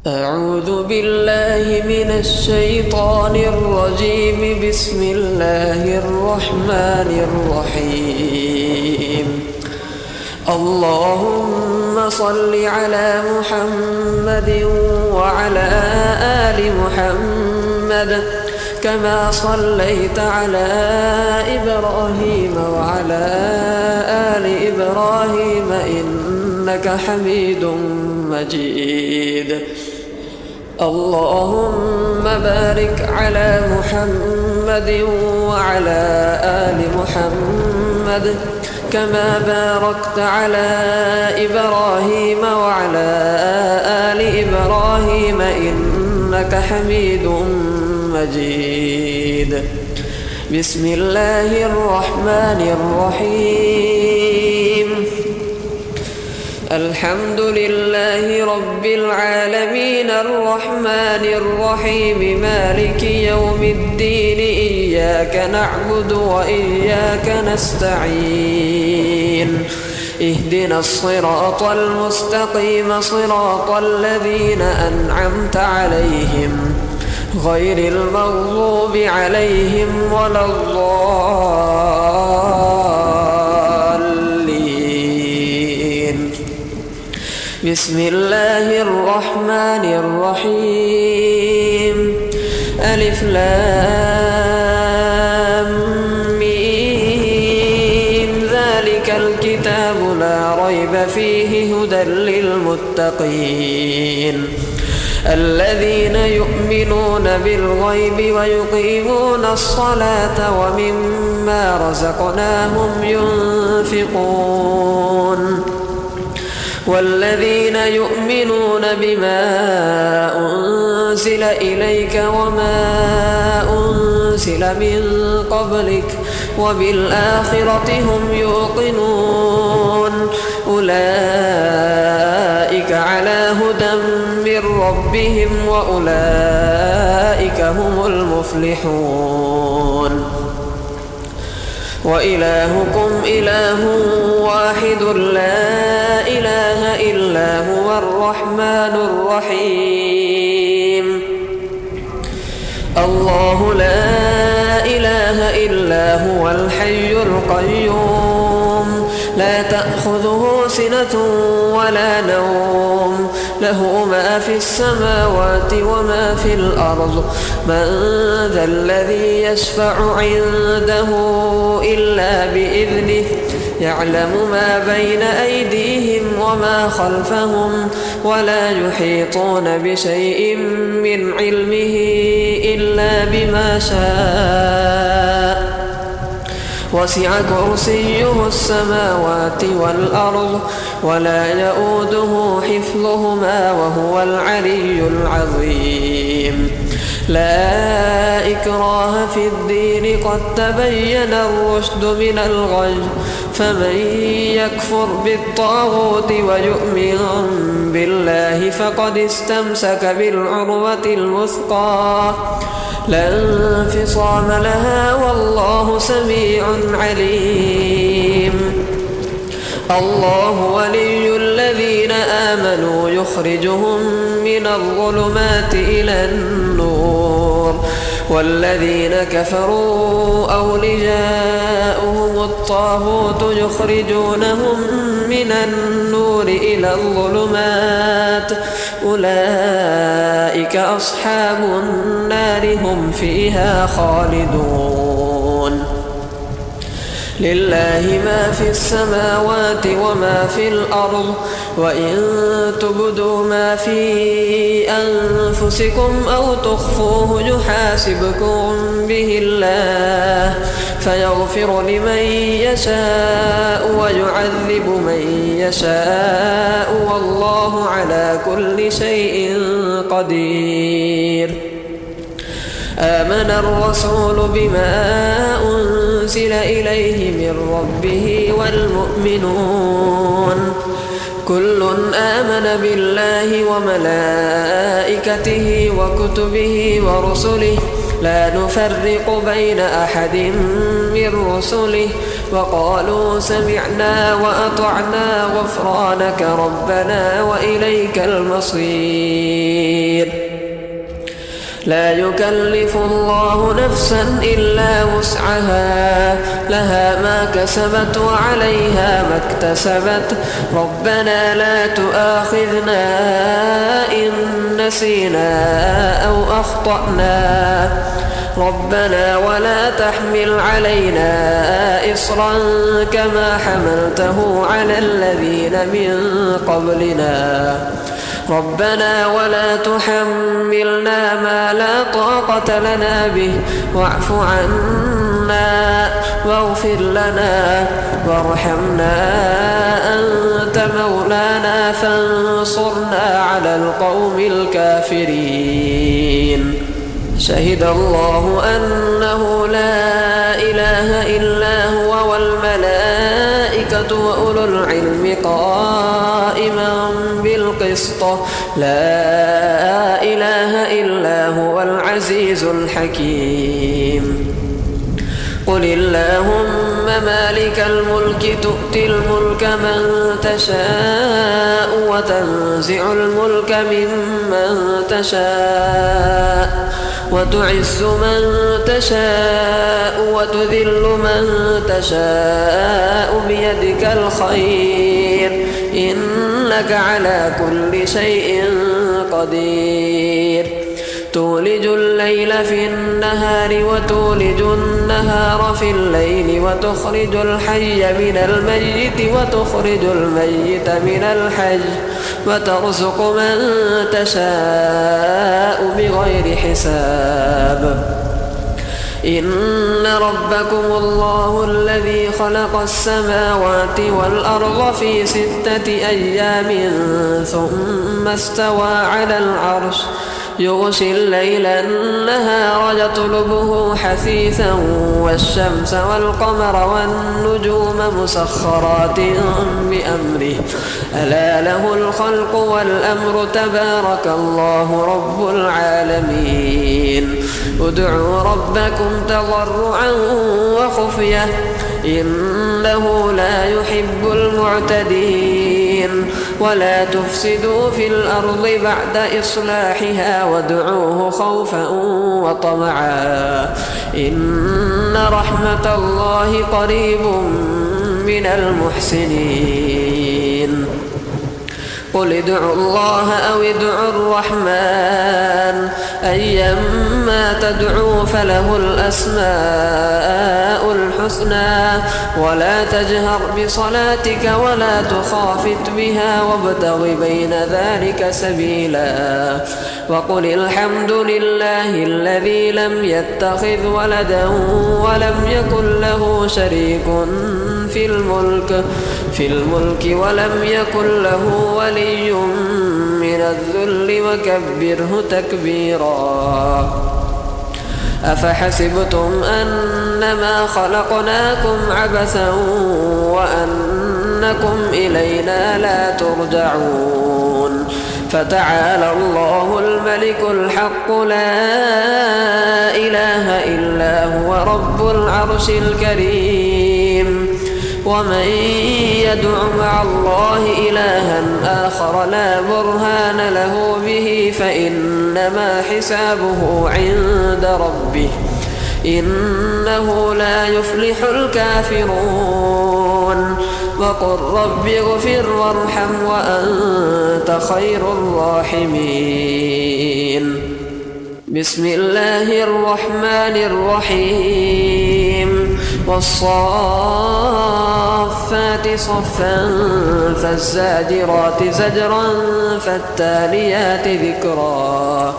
أعوذ بالله من الشيطان الرجيم. بسم الله الرحمن الرحيم. اللهم صل على محمد وعلى آل محمد كما صليت على إبراهيم وعلى آل إبراهيم إنك حميد مجيد. اللهم بارك على محمد وعلى آل محمد كما باركت على إبراهيم وعلى آل إبراهيم إنك حميد مجيد. بسم الله الرحمن الرحيم. الحمد لله رب العالمين الرحمن الرحيم مالك يوم الدين. إياك نعبد وإياك نستعين. اهدنا الصراط المستقيم صراط الذين أنعمت عليهم غير المغضوب عليهم ولا الضالين. بسم الله الرحمن الرحيم. ألف لام ميم. ذلك الكتاب لا ريب فيه هدى للمتقين الذين يؤمنون بالغيب ويقيمون الصلاة ومما رزقناهم ينفقون. والذين يؤمنون بما أنزل إليك وما أنزل من قبلك وبالآخرة هم يوقنون. أولئك على هدى من ربهم وأولئك هم المفلحون. وإلهكم إله واحد لا إله إلا هو الرحمن الرحيم. الله لا إله إلا هو الحي القيوم لا تأخذه سنة ولا نوم له ما في السماوات وما في الأرض. من ذا الذي يشفع عنده إلا بإذنه يعلم ما بين أيديهم وما خلفهم ولا يحيطون بشيء من علمه إلا بما شاء. وسع كرسيه السماوات والأرض ولا يؤوده حفظهما وهو العلي العظيم. لا إكراه في الدين قد تبين الرشد من الغي. فمن يكفر بالطاغوت ويؤمن بالله فقد استمسك بالعروة الوثقى لا انفصام لها والله سميع عليم. الله ولي الذين آمنوا يخرجهم من الظلمات إلى النور. والذين كفروا أولياؤهم الطاغوت يخرجونهم من النور إلى الظلمات. أولئك أصحاب النار هم فيها خالدون. لله ما في السماوات وما في الأرض. وإن تبدوا ما في أنفسكم أو تخفوه يحاسبكم به الله فيغفر لمن يشاء ويعذب من يشاء والله على كل شيء قدير. آمن الرسول بما أنزل إليه من ربه والمؤمنون كل آمن بالله وملائكته وكتبه ورسله لا نفرق بين أحد من رسله وقالوا سمعنا وأطعنا غفرانك ربنا وإليك المصير. لا يكلف الله نفسا إلا وسعها، لها ما كسبت وعليها ما اكتسبت. ربنا لا تؤاخذنا إن نسينا أو أخطأنا، ربنا ولا تحمل علينا إصرا كما حملته على الذين من قبلنا. ربنا ولا تحملنا ما لا طاقة لنا به، واعف عنا واغفر لنا وارحمنا أنت مولانا فانصرنا على القوم الكافرين. شهد الله أنه لا إله إلا هو والملائكة وأولو العلم قائما بالقسط، لا إله إلا هو العزيز الحكيم. قل اللهم مالك الملك تؤتي الملك من تشاء وتنزع الملك ممن تشاء وتعز من تشاء وتذل من تشاء بيدك الخير إنك على كل شيء قدير. تولج الليل في النهار وتولج النهار في الليل وتخرج الحي من الميت وتخرج الميت من الحي وترزق من تشاء بغير حساب. إن ربكم الله الذي خلق السماوات والأرض في 6 أيام ثم استوى على العرش يغشي الليل النهار يطلبه حثيثا والشمس والقمر والنجوم مسخرات بأمره ألا له الخلق والأمر تبارك الله رب العالمين. ادعوا ربكم تضرعا وخفية إنه لا يحب المعتدين. ولا تفسدوا في الأرض بعد إصلاحها وادعوه خوفا وطمعا إن رحمة الله قريب من المحسنين. قل ادعوا الله أو ادعوا الرحمن أيما تدعوا فله الأسماء الحسنى ولا تجهر بصلاتك ولا تخافت بها وابتغ بين ذلك سبيلا. وقل الحمد لله الذي لم يتخذ ولدا ولم يكن له شريك في الملك ولم يكن له ولي من الذل وكبره تكبيرا. أفحسبتم أنما خلقناكم عبثا وأنكم إلينا لا ترجعون. فتعالى الله الملك الحق لا إله إلا هو رب العرش الكريم. ومن يدع مع الله إلها آخر لا برهان له به فإنما حسابه عند ربه إنه لا يفلح الكافرون. وقل رب اغفر وارحم وأنت خير الراحمين. بسم الله الرحمن الرحيم. والصافات صفا فالزاجرات زجرا فالتاليات ذكرا.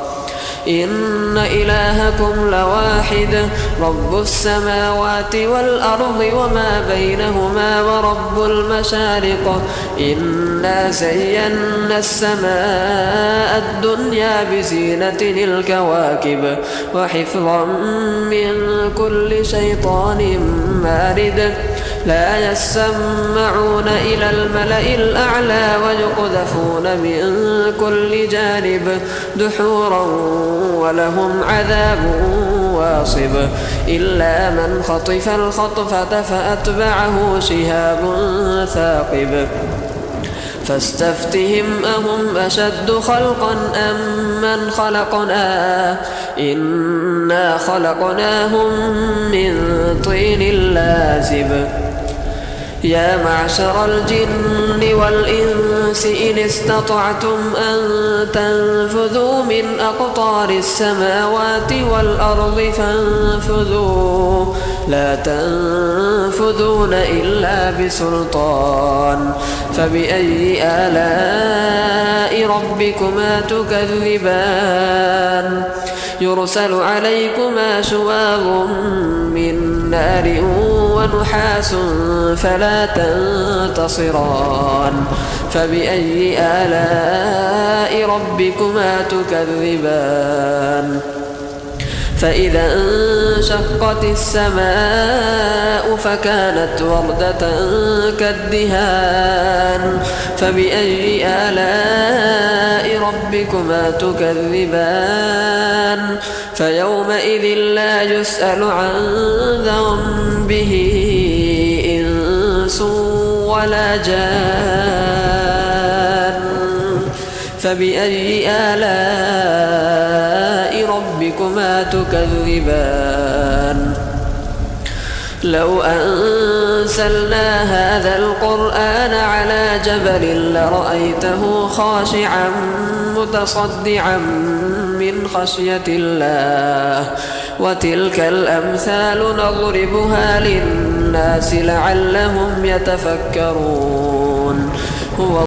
إن إلهكم لواحد رب السماوات والأرض وما بينهما ورب المشارق. إنا زينا السماء الدنيا بزينة الكواكب وحفظا من كل شيطان مارد. لا يسمعون إلى الملأ الأعلى ويقذفون من كل جانب دحورا ولهم عذاب واصب إلا من خطف الخطفة فأتبعه شهاب ثاقب فاستفتهم أهم أشد خلقا أم من خلقنا إنا خلقناهم من طين لازب يا معشر الجن والإنس إن استطعتم أن تنفذوا من أقطار السماوات والأرض فانفذوا لا تنفذون إلا بسلطان فبأي آلاء ربكما تكذبان يرسل عليكما شواظ من نار ونحاس فلا تنتصران فبأي آلاء ربكما تكذبان فإذا انشقت السماء فكانت وردة كالدهان فبأي آلاء ربكما تكذبان فيومئذ لا يسأل عن ذنبه إنس ولا جان فبأي آلاء ربكما تكذبان لو أنزلنا هذا القرآن على جبل لرأيته خاشعا متصدعا من خشية الله وتلك الأمثال نضربها للناس لعلهم يتفكرون